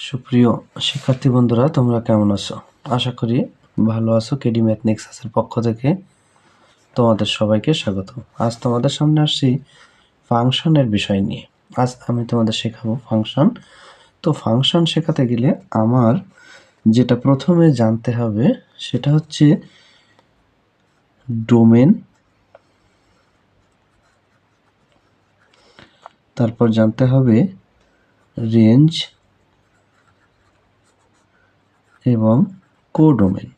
সুপ্রিয় শিক্ষার্থী বন্ধুরা, তোমরা কেমন আছো? আশা করি ভালো আছো। কেডি ম্যাথ নেক্সাসের পক্ষ থেকে তোমাদের সবাইকে স্বাগত। আজ তোমাদের সামনে আসছি ফাংশনের বিষয় নিয়ে। আজ আমি তোমাদের শেখাবো ফাংশন। তো ফাংশন শেখাতে গেলে আমার যেটা প্রথমে জানতে হবে সেটা হচ্ছে ডোমেন, তারপর জানতে হবে রেঞ্জ এবং কোডোমেন।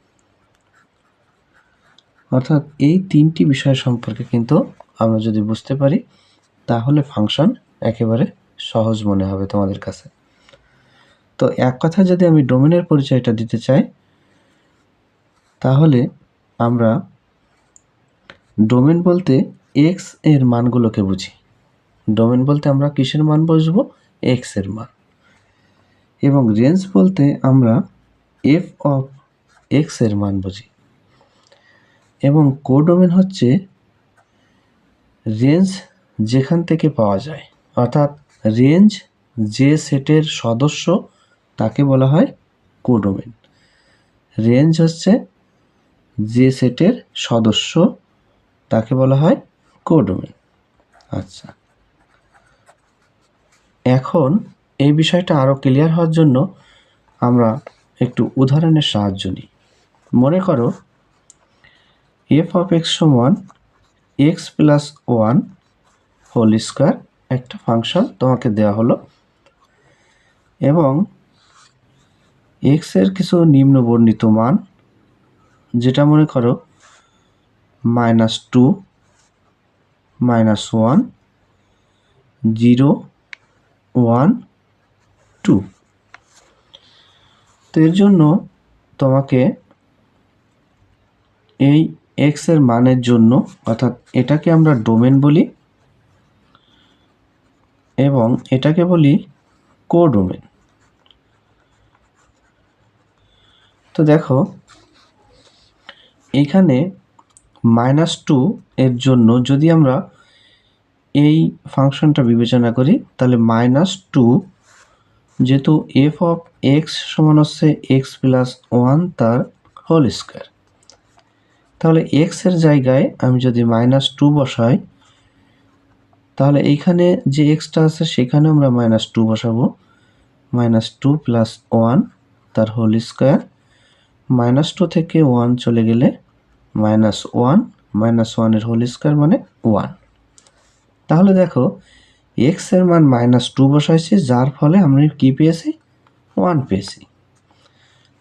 অর্থাৎ এই তিনটি বিষয় সম্পর্কে কিন্তু আমরা যদি বুঝতে পারি তাহলে ফাংশন একেবারে সহজ মনে হবে তোমাদের কাছে। তো এক কথায় যদি আমি ডোমেনের পরিচয়টা দিতে চাই, তাহলে আমরা ডোমেন বলতে এক্স এর মানগুলোকে বুঝি। ডোমেন বলতে আমরা কিসের মান বুঝবো? এক্স এর মান। এবং রেঞ্জ বলতে আমরা এফ অফ এক্স এর মান বুঝি। এবং কোডোমেন হচ্ছে রেঞ্জ যেখান থেকে পাওয়া যায়, অর্থাৎ রেঞ্জ যে সেটের সদস্য তাকে বলা হয় কোডোমেন। রেঞ্জ হচ্ছে যে সেটের সদস্য তাকে বলা হয় কোডোমেন। আচ্ছা, এখন এই বিষয়টা আরও ক্লিয়ার হওয়ার জন্য আমরা একটু উদাহরণের সাহায্য নিই। মনে করো এফ অফ এক্স সমান x plus one whole square একটা ফাংশন তোমাকে দেওয়া হলো, এবং এক্স এর কিছু নিম্ন বর্ণিত মান, যেটা মনে করো -2, -1, 0, 1, 2। তো এর জন্য তোমাকে এই এক্স এর মানের জন্য, অর্থাৎ এটাকে আমরা ডোমেন বলি এবং এটাকে বলি কোডোমেন। তো দেখো এইখানে -2 এর জন্য যদি আমরা এই ফাংশনটা বিবেচনা করি, তাহলে -2 যেহেতু এফ অফ এক্স সমান হচ্ছে এক্স প্লাস ওয়ান তার হোল স্কোয়ার, তাহলে এক্স এর জায়গায় আমি যদি -2 বসাই, তাহলে এইখানে যে এক্সটা আছে সেখানে আমরা -2 বসাবো। -2 প্লাস 1 তার হোল স্কোয়ার। -2 থেকে 1 চলে গেলে -1, -1 এর হোল স্কোয়ার মানে 1। তাহলে দেখো এক্স এর মান -2 বসাইছি, যার ফলে আমরা কি পেয়েছি? 1 পেয়েছি।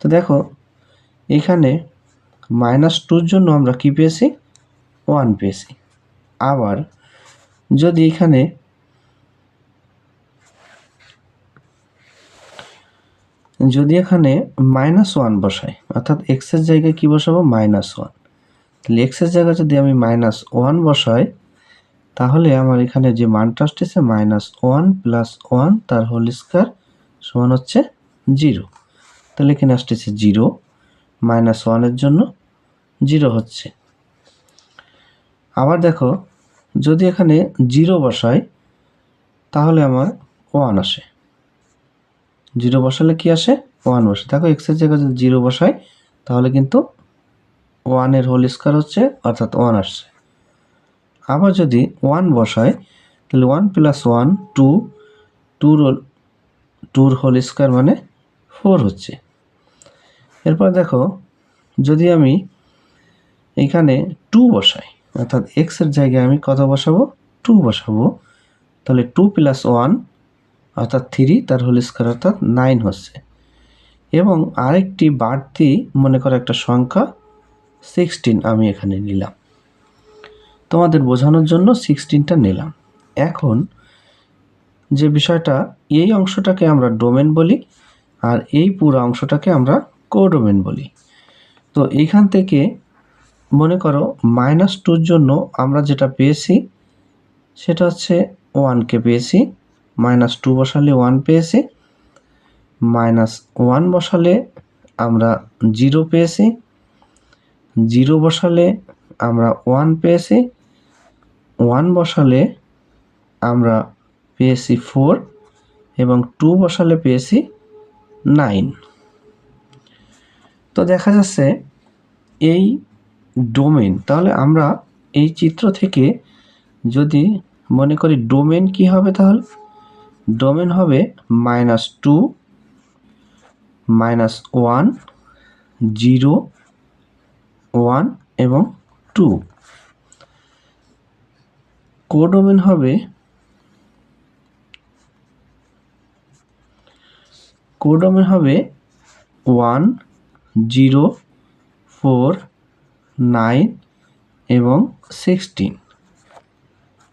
তো দেখো এখানে -2-র জন্য আমরা কি পেয়েছি? 1 পেয়েছি। আবার যদি এখানে -1 বসাই, অর্থাৎ এক্স এর জায়গায় কি বসাবো? -1। তাহলে এক্স এর জায়গায় যদি আমি -1 বসাই, তাহলে আমার এখানে যে মানটা আসতেছে -1 প্লাস 1 তার হোল স্কোয়ার সমান হচ্ছে 0। তাহলে এখানে আসতেছে 0, -1 এর জন্য 0 হচ্ছে। আবার দেখো যদি এখানে 0 বসাই, তাহলে আমার 1 আসে। 0 বসালে কি আসে? 1 বসে। দেখো এক্স এর জায়গায় যদি 0 বসাই, তাহলে কিন্তু 1 এর হোল স্কোয়ার হচ্ছে, অর্থাৎ 1 আসছে। আবার যদি 1 বসাই, তাহলে 1 প্লাস 1 2, 2 হোল স্কোয়ার মানে 4 হচ্ছে। এরপর দেখো যদি আমি এখানে 2 বসাই, অর্থাৎ এক্স এর জায়গায় আমি কত বসাবো? 2 বসাবো। তাহলে 2 প্লাস 1 অর্থাৎ 3 তার হোল স্কোয়ার অর্থাৎ 9 হচ্ছে। এবং আরেকটি বাড়তি মনে করো একটা সংখ্যা 16 আমি এখানে নিলাম, তোমাদের বোঝানোর জন্য 16টা নিলাম। এখন যে বিষয়টা, এই অংশটাকে আমরা ডোমেন বলি আর এই পুরো অংশটাকে আমরা কোডোমেন বলি। তো এইখান থেকে মনে করো -2-র জন্য আমরা যেটা পেয়েছি সেটা হচ্ছে 1কে পেয়েছি। -2 বসালে 1 পেয়েছি। -1 বসালে আমরা 0 পেয়েছি। 0 বসালে আমরা 1 পেয়েছি। 1 বসালে আমরা পেয়েছি 4 এবং 2 বসালে পেয়েছি 9। তো দেখা যাচ্ছে এই ডোমেন, তাহলে আমরা এই চিত্র থেকে যদি মনে করি ডোমেন কি হবে, তাহলে ডোমেন হবে -2, -1, 0, 1 এবং 2। কোডোমেন হবে 1, 0, 4, 9 এবং 16।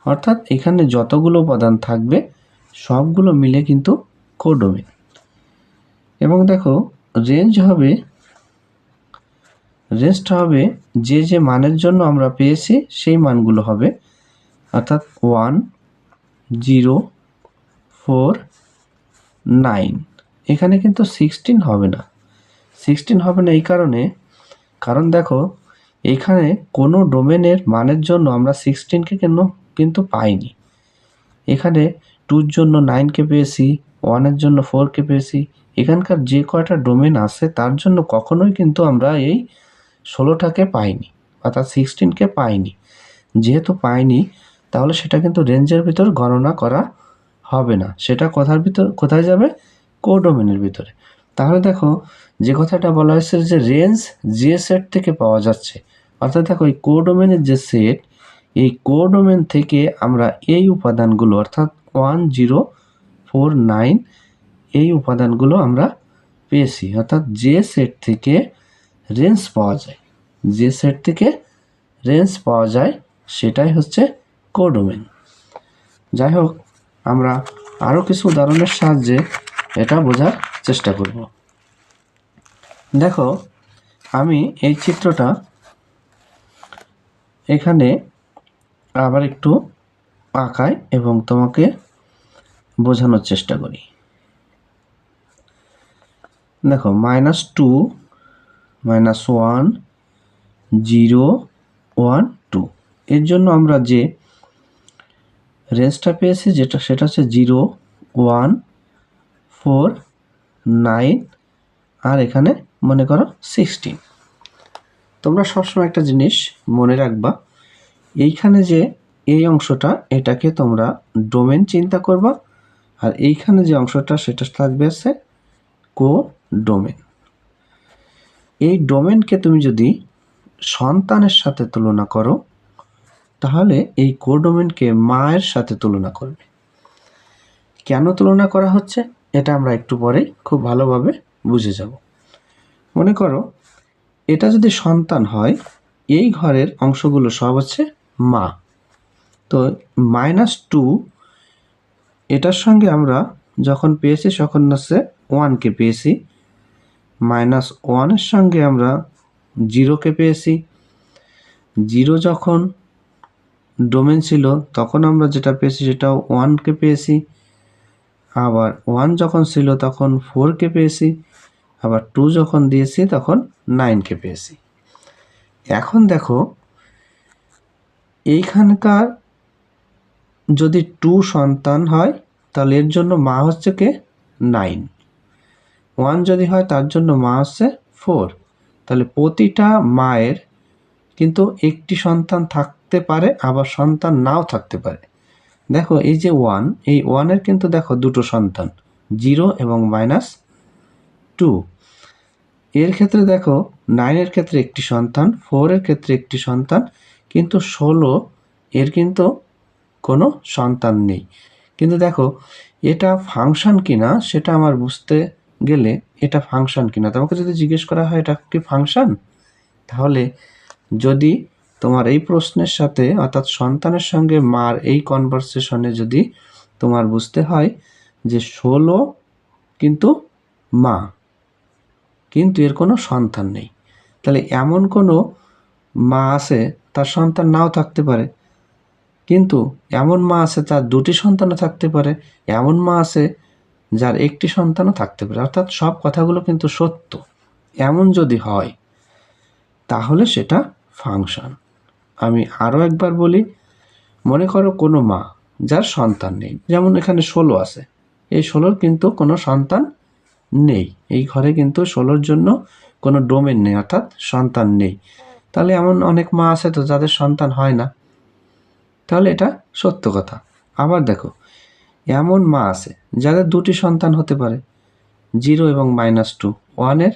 অর্থাৎ এখানে যতগুলো উপাদান থাকবে সবগুলো মিলে কিন্তু কোডোমেন। এবং দেখো রেঞ্জটা হবে যে মানের জন্য আমরা পেয়েছি সেই মানগুলো হবে, অর্থাৎ 1, 0, 4, 9। এখানে কিন্তু 16 হবে না। 16 হবে না এই কারণ দেখো এখানে কোনো ডোমেনের মানের জন্য আমরা 16কে কিন্তু পাইনি। এখানে 2 এর জন্য 9কে পেয়েছি, 1 এর জন্য 4কে পেয়েছি। এখানকার যে কয়টা ডোমেন আছে তার জন্য কখনোই কিন্তু আমরা এই 16টাকে পাইনি, অর্থাৎ 16কে পাইনি। যেহেতু পাইনি তাহলে সেটা কিন্তু রেঞ্জের ভিতর গণনা করা হবে না, সেটা কোথায় যাবে, কোডোমেনের ভিতরে। তাহলে দেখো যে কথাটা বলা হয়েছে যে রেঞ্জ যে সেট থেকে পাওয়া যাচ্ছে, অর্থাৎ দেখো এই কোডোমেনের যে সেট, এই কোডোমেন থেকে আমরা এই উপাদানগুলো অর্থাৎ 1, 0, 4, 9 এই উপাদানগুলো আমরা পেয়েছি। অর্থাৎ যে সেট থেকে রেঞ্জ পাওয়া যায়, সেটাই হচ্ছে কোডোমেন। যাই হোক, আমরা আরও কিছু উদাহরণের সাহায্যে এটা বোঝার চেষ্টা করব। দেখো আমি এই চিত্রটা এখানে আবার একটু আঁকাই এবং তোমাকে বোঝানোর চেষ্টা করি। দেখো -2, -1, 0, 1, 2 এর জন্য আমরা যে রেঞ্জটা পেয়েছি সেটা হচ্ছে 0, 1, 4, 9 আর এখানে মনে করো 16। তোমরা সবসময় একটা জিনিস মনে রাখবা, এইখানে যে এই অংশটা এটাকে তোমরা ডোমেন চিন্তা করবা, আর এইখানে যে অংশটা সেটা থাকবে আছে কোডোমেন। এই ডোমেনকে তুমি যদি সন্তানের সাথে তুলনা করো তাহলে এই কোডোমেনকে মায়ের সাথে তুলনা করবে। কেন তুলনা করা হচ্ছে এটা আমরা একটু পরেই খুব ভালোভাবে বুঝে যাব। মনে করো এটা যদি সন্তান হয়, এই ঘরের অংশগুলো সব হচ্ছে মা। তো -2 এটার সঙ্গে আমরা যখন পেয়েছি তখন হচ্ছে 1কে পেয়েছি, -1 এর সঙ্গে আমরা 0কে পেয়েছি। 0 যখন ডোমেন ছিল তখন আমরা যেটা পেয়েছি সেটাও 1কে পেয়েছি। আবার 1 যখন ছিল তখন 4কে পেয়েছি। আবার 2 যখন দিয়েছি তখন 9কে পেয়েছি। এখন দেখো এইখানকার যদি 2 সন্তান হয় তাহলে এর জন্য মা হচ্ছে কে, 9। 1 যদি হয় তার জন্য মা হচ্ছে 4। তাহলে প্রতিটা মায়ের কিন্তু একটি সন্তান থাকতে পারে, আবার সন্তান নাও থাকতে পারে। দেখো এই যে 1, এই 1-এর কিন্তু দেখো দুটো সন্তান, 0 এবং -2। এর ক্ষেত্রে দেখো 9-এর ক্ষেত্রে একটি সন্তান, 4-এর ক্ষেত্রে একটি সন্তান, কিন্তু 16 এর কিন্তু কোনো সন্তান নেই। কিন্তু দেখো এটা ফাংশন কিনা সেটা আমার বুঝতে গেলে এটা ফাংশন কিনা, তোমাকে যদি জিজ্ঞেস করা হয় এটা কি ফাংশন, তাহলে যদি তোমার এই প্রশ্নের সাথে অর্থাৎ সন্তানের সঙ্গে মার এই কনভারসেশনে যদি তোমার বুঝতে হয় যে 16 কিন্তু মা, কিন্তু এর কোনো সন্তান নেই, তাহলে এমন কোনো মা আছে তার সন্তান নাও থাকতে পারে, কিন্তু এমন মা আছে তার দুটি সন্তানও থাকতে পারে, এমন মা আছে যার একটি সন্তানও থাকতে পারে। অর্থাৎ সব কথাগুলো কিন্তু সত্য। এমন যদি হয় তাহলে সেটা ফাংশন। আমি আরও একবার বলি, মনে করো কোনো মা যার সন্তান নেই, যেমন এখানে 16 আছে, এই 16 কিন্তু কোনো সন্তান নেই, এই ঘরে কিন্তু 16-র জন্য কোনো ডোমেন নেই, অর্থাৎ সন্তান নেই। তাহলে এমন অনেক মা আছে তো যাদের সন্তান হয় না, তাহলে এটা সত্য কথা। আবার দেখো, এমন মা আছে যাদের দুটি সন্তান হতে পারে, 0 এবং -2, 1-এর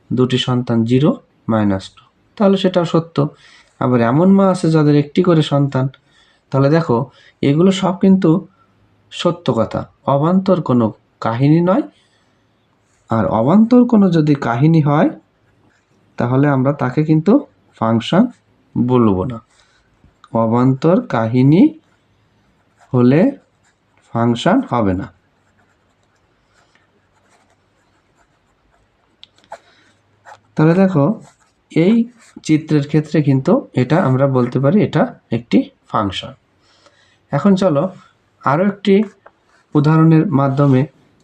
দুটি সন্তান 0, -2, তাহলে সেটাও সত্য। আবার এমন মা আছে যাদের একটি করে সন্তান, তাহলে দেখো এগুলো সব কিন্তু সত্য কথা, অবান্তর কোনো কাহিনী নয়। আর অবান্তর কোনো যদি কাহিনী হয় তাহলে আমরা তাকে কিন্তু ফাংশন বলবো না। অবান্তর কাহিনী হলে ফাংশন হবে না। তাহলে দেখো এই চিত্রের ক্ষেত্রে কিন্তু এটা আমরা বলতে পারি এটা একটি ফাংশন। এখন চলো আরও একটি উদাহরণের মাধ্যমে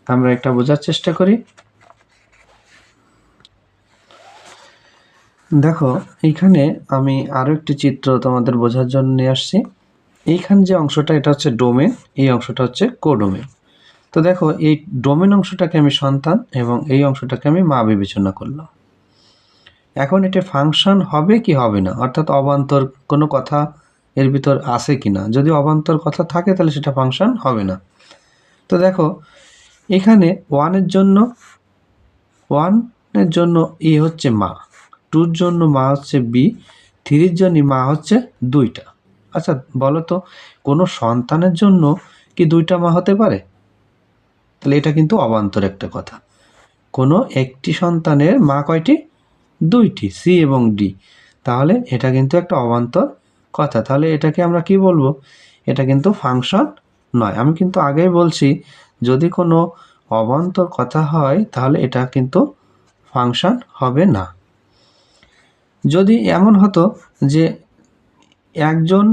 আমরা এটা বোঝার চেষ্টা করি। দেখো এইখানে আমি আরও একটি চিত্র তোমাদের বোঝার জন্য নিয়ে আসছি। এইখান যে অংশটা এটা হচ্ছে ডোমেন, এই অংশটা হচ্ছে কোডোমেন। তো দেখো এই ডোমেন অংশটাকে আমি সন্তান এবং এই অংশটাকে আমি মা বিবেচনা করলাম। এখন এটা ফাংশন হবে কি হবে না, অর্থাৎ অবান্তর কোনো কথা এর ভিতর আছে কি না। যদি অবান্তর কথা থাকে তাহলে সেটা ফাংশন হবে না। তো দেখো এখানে 1-এর জন্য এ হচ্ছে মা, 2-র জন্য মা হচ্ছে বি, 3-র জন্য মা হচ্ছে 2টা। আচ্ছা বলো তো, কোনো সন্তানের জন্য কি 2টা মা হতে পারে? তাহলে এটা কিন্তু অবান্তর একটা কথা। কোনো একটি সন্তানের মা কয়টি? 2টি, সি এবং ডি। তাহলে এটা কিন্তু একটা অবান্তর কথা। তাহলে এটাকে আমরা কি বলবো? এটা কিন্তু ফাংশন নয়। আমি কিন্তু আগেই বলছি যদি কোনো অবান্তর কথা হয় তাহলে এটা কিন্তু ফাংশন হবে না। যদি এমন হতো যে একজন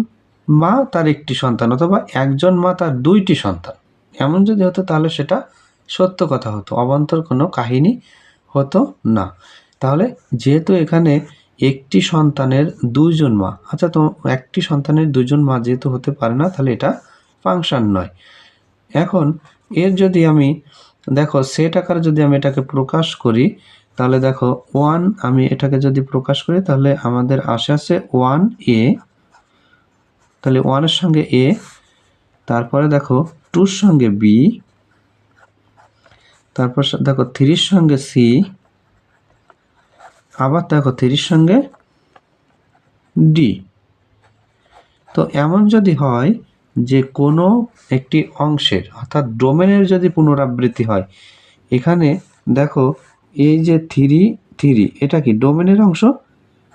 মা তার একটি সন্তান অথবা একজন মা তার 2টি সন্তান, এমন যদি হতো তাহলে সেটা সত্য কথা হতো, অবান্তর কোনো কাহিনী হতো না। তাহলে যেহেতু এখানে একটি সন্তানের 2জন মা, আচ্ছা তো একটি সন্তানের 2জন মা যেহেতু হতে পারে না তাহলে এটা ফাংশন নয়। এখন এর যদি আমি দেখো সেট আকারে যদি আমি এটাকে প্রকাশ করি তাহলে দেখো 1, আমি এটাকে যদি প্রকাশ করি তাহলে আমাদের আসে 1a, তাহলে 1-এর সঙ্গে a, তারপরে দেখো 2-র সঙ্গে b, তারপর দেখো 3-র সঙ্গে c, আবার দেখো 3-র সঙ্গে d। তো এমন যদি হয় যে কোনো একটি অংশের অর্থাৎ ডোমেনের যদি পুনরাবৃত্তি হয়, এখানে দেখো এই যে 3 এটা কি ডোমেনের অংশ,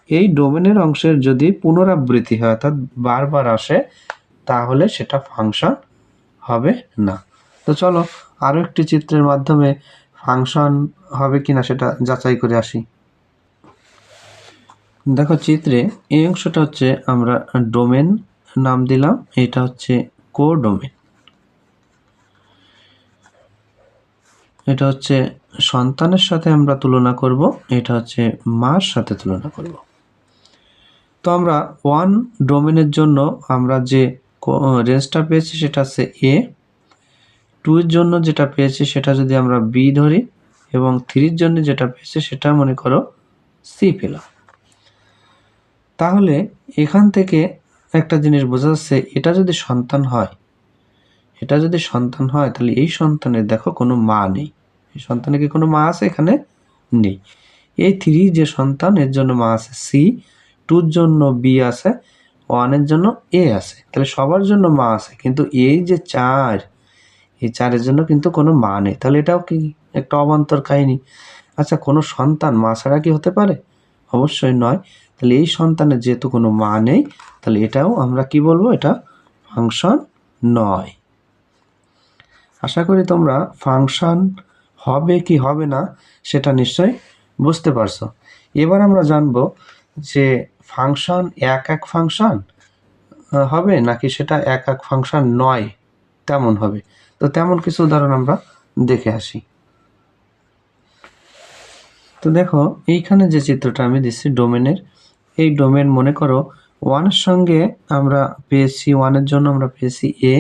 এই ডোমেনের অংশের যদি পুনরাবৃত্তি হয় অর্থাৎ বারবার আসে তাহলে সেটা ফাংশন হবে না। তো চলো আরও একটি চিত্রের মাধ্যমে ফাংশন হবে কিনা সেটা যাচাই করে আসি। দেখো চিত্রে এই অংশটা হচ্ছে আমরা ডোমেন নাম দিলাম, এটা হচ্ছে কোডোমেন। এটা হচ্ছে সন্তানের সাথে আমরা তুলনা করব, এটা হচ্ছে মার সাথে তুলনা করব। তো আমরা 1 ডোমেনের জন্য আমরা যে রেঞ্জটা পেয়েছি সেটা হচ্ছে এ, 2-এর জন্য যেটা পেয়েছি সেটা যদি আমরা বি ধরি এবং 3-র জন্য যেটা পেয়েছি সেটা মনে করো সি পেলাম। তাহলে এখান থেকে একটা জিনিস বোঝা যাচ্ছে এটা যদি সন্তান হয়, এটা যদি সন্তান হয় তাহলে এই সন্তানের দেখো কোনো মা নেই। এই সন্তানের কি কোনো মা আছে? এখানে নেই। এই 3 যে সন্তান এর জন্য মা আছে সি, 2-র জন্য বি আছে, 1-এর জন্য এ আছে, তাহলে সবার জন্য মা আছে, কিন্তু এই যে 4, এই 4-এর জন্য কিন্তু কোনো মা নেই। তাহলে এটাও কি একটা অবান্তর কাহিনী। আচ্ছা কোনো সন্তান মা ছাড়া কি হতে পারে? অবশ্যই নয়। তাহলে এই সন্তানের যেহেতু কোনো মা নেই তাহলে এটাও আমরা কি বলবো? এটা ফাংশন নয়। আশা করি তোমরা ফাংশন হবে কি হবে না সেটা নিশ্চয়ই বুঝতে পারছো। এবার আমরা জানবো যে ফাংশন এক ফাংশন হবে নাকি সেটা এক ফাংশন নয় তেমন হবে। তো তেমন কিছু উদাহরণ আমরা দেখে আসি। তো দেখো এইখানে যে চিত্রটা আমি দিচ্ছি ডোমেনের, এই ডোমেন মনে করো 1-এর সঙ্গে আমরা পেয়েছি, 1-এর জন্য আমরা পেয়েছি এ,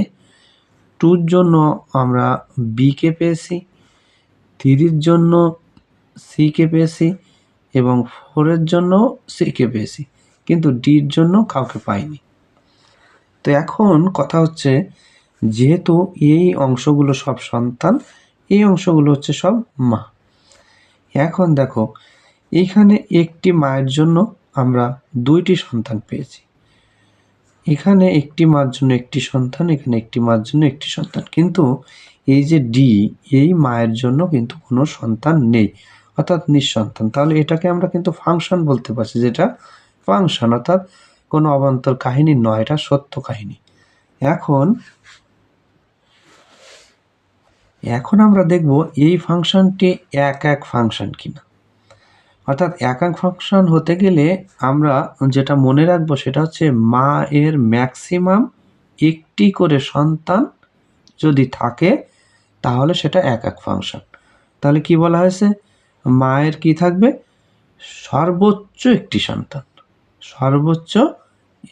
2-র জন্য আমরা বি কে পেয়েছি, 3 জন্য সি কে পেয়েছি এবং 4 জন্য সি কে পেয়েছি, কিন্তু ডির জন্য কাউকে পাইনি। তো এখন কথা হচ্ছে, যেহেতু এই অংশগুলো সব সন্তান, এই অংশগুলো হচ্ছে সব মা। এখন দেখো, এখানে একটি মায়ের জন্য আমরা 2টি সন্তান পেয়েছি, এখানে একটি মার জন্য একটি সন্তান, এখানে একটি মার জন্য একটি সন্তান, কিন্তু এই যে ডি, এই মায়ের জন্য কিন্তু কোনো সন্তান নেই, অর্থাৎ নিঃসন্তান। তাহলে এটাকে আমরা কিন্তু ফাংশন বলতে পারছি, যেটা ফাংশন, অর্থাৎ কোনো অবান্তর কাহিনী নয়, এটা সত্য কাহিনী। এখন আমরা দেখব এই ফাংশনটি এক ফাংশন কিনা। অর্থাৎ এক ফাংশন হতে গেলে আমরা যেটা মনে রাখবো সেটা হচ্ছে, মা এর ম্যাক্সিমাম একটি করে সন্তান যদি থাকে তাহলে সেটা এক ফাংশন। তাহলে কি বলা হয়েছে, মায়ের কি থাকবে, সর্বোচ্চ একটি সন্তান, সর্বোচ্চ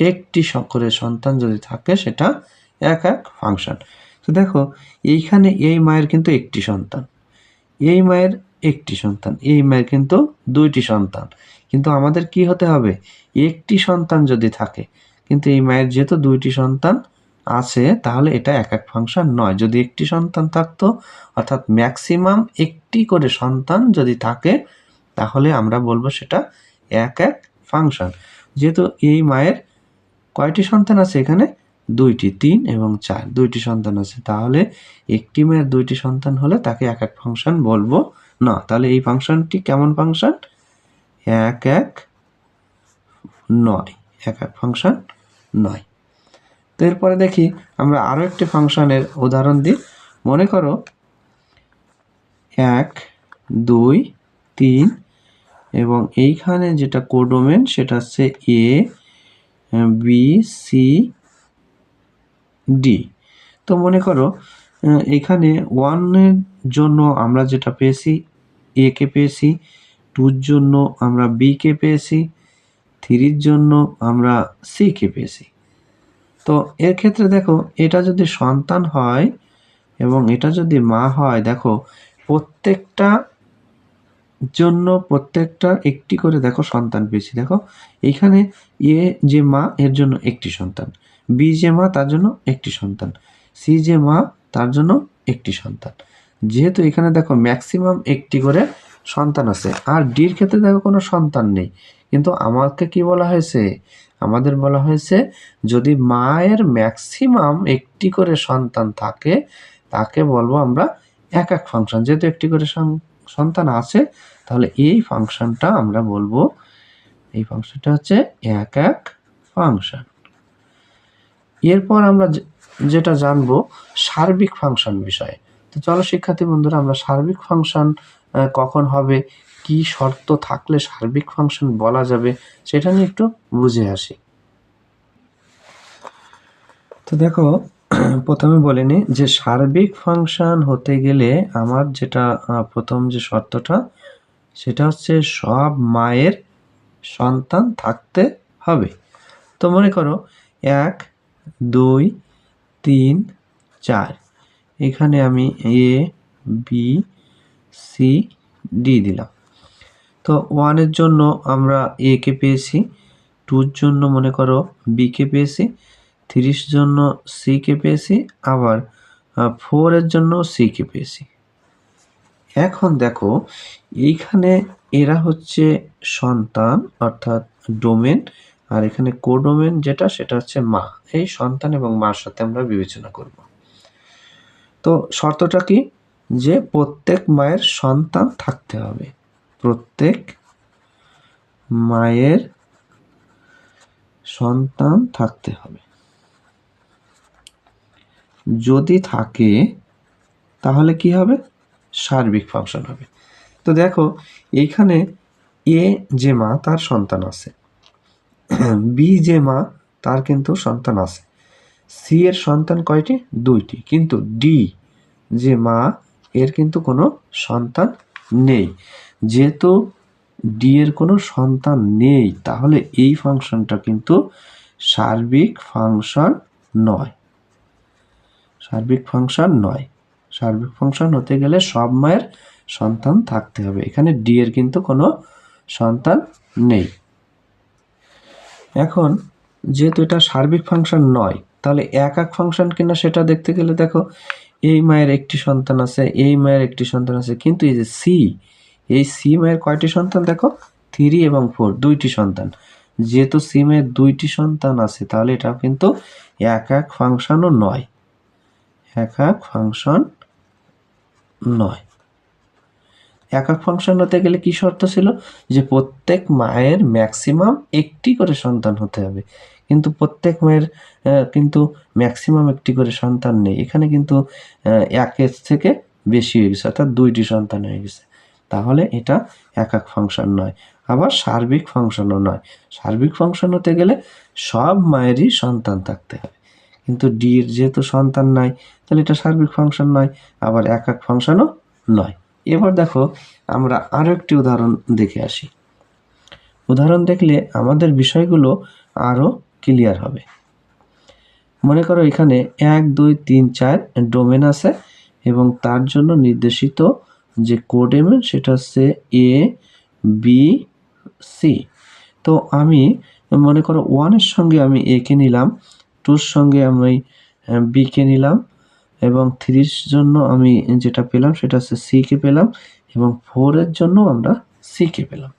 একটি করে সন্তান যদি থাকে সেটা এক ফাংশন। তো দেখো, এইখানে এই মায়ের কিন্তু একটি সন্তান, এই মায়ের একটি সন্তান, এই মায়ের কিন্তু 2টি সন্তান, কিন্তু আমাদের কি হতে হবে, একটি সন্তান যদি থাকে, কিন্তু এই মায়ের যেহেতু 2টি সন্তান আছে তাহলে এটা এক ফাংশন নয়। যদি একটি সন্তান থাকতো, অর্থাৎ ম্যাক্সিমাম একটি করে সন্তান যদি থাকে, তাহলে আমরা বলবো সেটা এক ফাংশন। যেহেতু এই মায়ের কয়টি সন্তান আছে, এখানে 2টি, 3 এবং 4, 2টি সন্তান আছে, তাহলে একটি মায়ের 2টি সন্তান হলে তাকে এক ফাংশন বলবো না। তাহলে এই ফাংশনটি কেমন ফাংশন, এক নয়, এক ফাংশন নয়। তো এরপরে দেখি আমরা আরো একটি ফাংশনের উদাহরণ দিই। মনে করো 1, 2, 3 এবং এইখানে যেটা কোডোমেন সেটা হচ্ছে এ, বি, সি, ডি। তো মনে করো এখানে 1 এর জন্য আমরা যেটা পেয়েছি, এ কে পেয়েছি, 2 এর জন্য আমরা বি কে পেয়েছি, 3 এর জন্য আমরা সি কে পেয়েছি। তো এর ক্ষেত্রে দেখো, এটা যদি সন্তান হয় এবং এটা যদি মা হয়, দেখো প্রত্যেকটা জন্য প্রত্যেকটা একটি করে দেখো সন্তান পেয়েছি। দেখো এইখানে এ যে মা, এর জন্য একটি সন্তান, বি যে মা তার জন্য একটি সন্তান, সি যে মা তার জন্য একটি সন্তান। যেহেতু এখানে দেখো ম্যাক্সিমাম একটি করে সন্তান আছে, আর ডির ক্ষেত্রে দেখো কোনো সন্তান নেই, কিন্তু আমাকে কি বলা হয়েছে, আমাদের বলা হয়েছে যদি মায়ের ম্যাক্সিমাম একটি করে সন্তান থাকে তাকে বলবো আমরা এক ফাংশন। যেহেতু একটি করে সন্তান আছে, তাহলে এই ফাংশনটা আমরা বলবো, এই ফাংশনটা হচ্ছে এক ফাংশন। এরপর আমরা যেটা জানবো সার্বিক ফাংশন বিষয়ে। তো চলো শিক্ষার্থী বন্ধুরা, আমরা সার্বিক ফাংশন কখন হবে, কি শর্ত থাকলে সার্বিক ফাংশন বলা যাবে, সেটা নিয়ে একটু বুঝে আসি। তো দেখো, প্রথমে বলে নি যে সার্বিক ফাংশন হতে গেলে আমার যেটা প্রথম যে শর্তটা, সেটা হচ্ছে সব মায়ের সন্তান থাকতে হবে। তো মনে করো 1, 2, 3, 4, এখানে আমি এ, বি, সি, ডি দিলাম। তো 1 এর জন্য আমরা এ কে পেয়েছি, 2 এর জন্য মনে করো বি কে পেয়েছি, 3 এর জন্য সি কে পেয়েছি, আবার 4 এর জন্য সি কে পেয়েছি। এখন দেখো, এইখানে এরা হচ্ছে সন্তান অর্থাৎ ডোমেন, আর এখানে কোডোমেন যেটা সেটা হচ্ছে মা। এই সন্তান এবং মার সাথে আমরা বিবেচনা করব। তো শর্তটা কি, যে প্রত্যেক মায়ের সন্তান থাকতে হবে, প্রত্যেক মায়ের সন্তান থাকতে হবে। যদি থাকে তাহলে কি হবে, সার্বিক ফাংশন হবে। তো দেখো এইখানে এ যে মা তার সন্তান আছে, বি যে মা তার কিন্তু সন্তান আছে, সি এর সন্তান কয়টি, 2টি, কিন্তু ডি যে মা এর কিন্তু কোনো সন্তান নেই। যেহেতু ডি এর কোনো সন্তান নেই, তাহলে এই ফাংশনটা কিন্তু সার্বিক ফাংশন নয়, সার্বিক ফাংশন নয়। সার্বিক ফাংশন হতে গেলে সব মায়ের সন্তান থাকতে হবে। এখানে ডি এর কিন্তু কোনো সন্তান নেই। এখন যেহেতু এটা সার্বিক ফাংশন নয়, তাহলে একক ফাংশন কিনা সেটা দেখতে গেলে দেখো এই মায়ের একটি সন্তান আছে, এই মায়ের একটি সন্তান আছে, কিন্তু এই যে সি, এই সি মায়ের কয়টি সন্তান দেখো 3 এবং 4 দুইটি সন্তান। যেহেতু সি মায়ের দুইটি সন্তান আছে তাহলে এটা কিন্তু একক ফাংশনও নয়, একক ফাংশন নয়। একক ফাংশন হতে গেলে কি শর্ত ছিল, যে প্রত্যেক মায়ের ম্যাক্সিমাম একটি করে সন্তান হতে হবে, কিন্তু প্রত্যেক মায়ের কিন্তু ম্যাক্সিমাম একটি করে সন্তান নেই, এখানে কিন্তু একের থেকে বেশি হয়ে গেছে, অর্থাৎ দুইটি সন্তান হয়ে গেছে, তাহলে এটা একক ফাংশন নয়। আবার সার্বিক ফাংশনও নয়। সার্বিক ফাংশন হতে গেলে সব মায়েরই সন্তান থাকতে হবে, কিন্তু ডি এর যেহেতু সন্তান নাই তাহলে এটা সার্বিক ফাংশন নয়, আবার একক ফাংশনও নয়। এবার দেখো আমরা আরো একটি উদাহরণ দেখে আসি। উদাহরণ দেখলে আমাদের বিষয়গুলো আরো ক্লিয়ার হবে। মনে করো এখানে 1 2 3 4 ডোমেন আছে এবং তার জন্য নির্দেশিত যে কোডেমেন সেটা হচ্ছে এ বি সি। তো আমি মনে করো 1 এর সঙ্গে আমি এ কে নিলাম, 2 এর সঙ্গে আমি বি কে নিলাম, এবং 3 এর জন্য আমি যেটা পেলাম সেটা হচ্ছে সি কে পেলাম, এবং 4 এর জন্য আমরা সি কে পেলাম।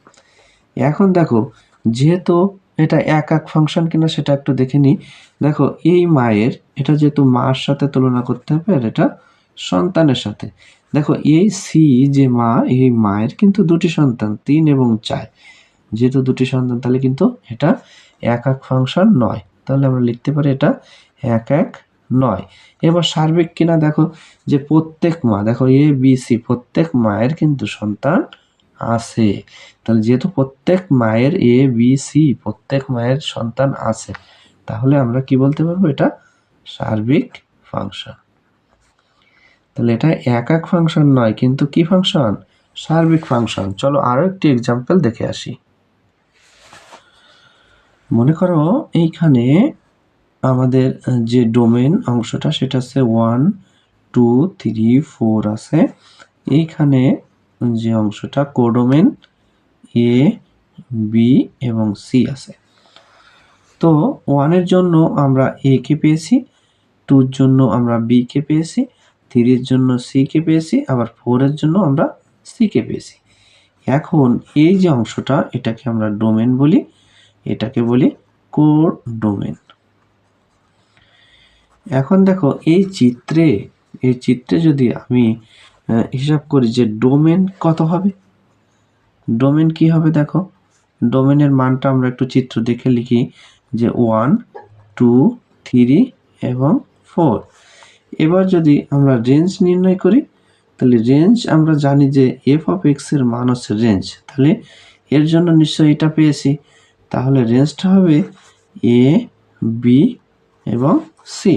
এখন দেখো যেহেতু এটা একক ফাংশন কিনা সেটা একটু দেখে নিই। দেখো এই মায়ের, এটা যেহেতু মার সাথে তুলনা করতে হবে আর এটা সন্তানের সাথে। দেখো এই সি যে মা, এই মায়ের কিন্তু দুটি সন্তান 3 এবং 4, যেহেতু দুটি সন্তান তাহলে কিন্তু এটা একক ফাংশন নয়, তাহলে আমরা লিখতে পারি এটা একক নয়। এবার সার্বিক কিনা দেখো, যে প্রত্যেক মা, দেখো এ বি সি প্রত্যেক মায়ের কিন্তু সন্তান আছে, তাহলে যেহেতু প্রত্যেক মায়ের এ বি সি প্রত্যেক মায়ের সন্তান আছে, তাহলে আমরা কি বলতে পারবো, এটা সার্বিক ফাংশন। তাহলে এটা একক ফাংশন নয়, কিন্তু কি ফাংশন, সার্বিক ফাংশন। চলো আরো একটি এক্সাম্পল দেখে আসি। মনে করো এইখানে আমাদের যে ডোমেন অংশটা সেটা হচ্ছে 1 2 3 4 আছে, এইখানে যে অংশটা কোডোমেন এ বি এবং সি আছে। তো 1 এর জন্য আমরা এ কে পেয়েছি, 2 এর জন্য আমরা বি কে পেয়েছি, 3 এর জন্য সি কে পেয়েছি, আবার 4 এর জন্য আমরা সি কে পেয়েছি। এখন এই যে অংশটা এটাকে আমরা ডোমেন বলি, এটাকে বলি কোডোমেন। এখন দেখো এই চিত্রে যদি আমি হিসাব করি যে ডোমেন কত হবে, ডোমেন কি হবে, দেখো ডোমেনের মানটা আমরা একটু চিত্র দেখে লিখি, যে 1 2 3 এবং 4। এবার যদি আমরা রেঞ্জ নির্ণয় করি, তাহলে রেঞ্জ আমরা জানি যে এফ অফ এক্স এর মান হচ্ছে রেঞ্জ, তাহলে এর জন্য নিশ্চয়ই এটা পেয়েছি, তাহলে রেঞ্জটা হবে এ বি এবং সি।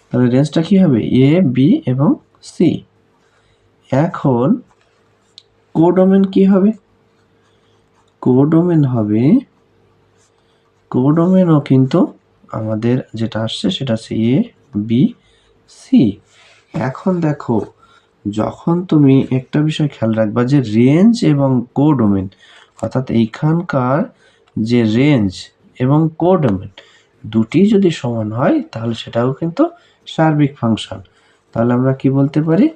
তাহলে রেঞ্জটা কি হবে, এ বি এবং সি। এখন কোডোমেন কি হবে, কোডোমেনও কিন্তু আমাদের যেটা আসছে সেটা হচ্ছে এ বি সি। এখন দেখো যখন তুমি একটা বিষয় খেয়াল রাখবা যে রেঞ্জ এবং কোডোমেন, অর্থাৎ এইখানকার যে রেঞ্জ এবং কোডোমেন দুটি যদি সমান হয় তাহলে সেটাও কিন্তু সার্বিক ফাংশন। তাহলে আমরা কি বলতে পারি,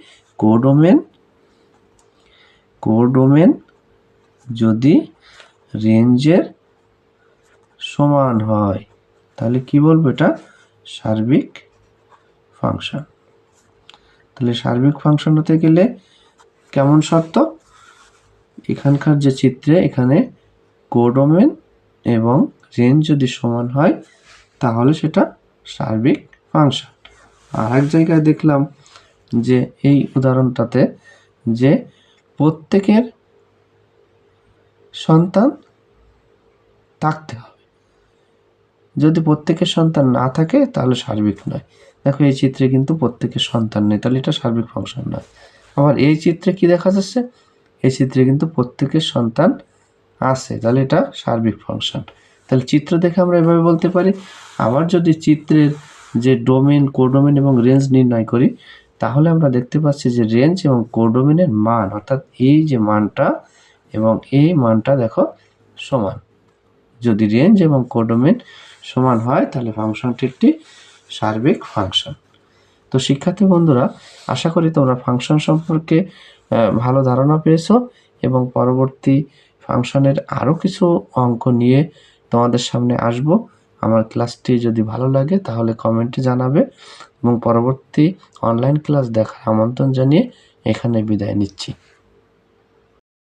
কোডোমেন যদি রেঞ্জের সমান হয় তাহলে কি বলবো, এটা সার্বিক ফাংশন। তাহলে সার্বিক ফাংশন হতে গেলে কেমন শর্ত, এখানকার যে চিত্রে এখানে কোডোমেন এবং রেঞ্জ যদি সমান হয় তাহলে সেটা সার্বিক ফাংশন। আর এক জায়গায় দেখলাম যে এই উদাহরণটাতে যে প্রত্যেকের সন্তান থাকতে হবে, যদি প্রত্যেকের সন্তান না থাকে তাহলে সার্বিক নয়। দেখো এই চিত্রে কিন্তু প্রত্যেকের সন্তান নেই, তাহলে এটা সার্বিক ফাংশন নয়। আবার এই চিত্রে কি দেখা যাচ্ছে, এই চিত্রে কিন্তু প্রত্যেকের সন্তান আছে, তাহলে এটা সার্বিক ফাংশন। তাহলে চিত্র দেখে আমরা এভাবে বলতে পারি। আবার যদি চিত্রের যে ডোমেন কোডোমেন এবং রেঞ্জ নির্ণয় করি, তাহলে আমরা দেখতে পাচ্ছি যে রেঞ্জ এবং কোডোমিনের মান অর্থাৎ এই যে মানটা এবং এই মানটা দেখো সমান। যদি রেঞ্জ এবং কোডোমিন সমান হয় তাহলে ফাংশনটি একটি সার্বিক ফাংশন। তো শিক্ষার্থী বন্ধুরা, আশা করি তোমরা ফাংশন সম্পর্কে ভালো ধারণা পেয়েছো এবং পরবর্তী ফাংশনের আরও কিছু অঙ্ক নিয়ে তোমাদের সামনে আসব। আমার ক্লাসটি যদি ভালো লাগে তাহলে কমেন্টে জানাবে এবং পরবর্তী অনলাইন ক্লাস দেখার আমন্ত্রণ জানিয়ে এখানে বিদায় নিচ্ছি।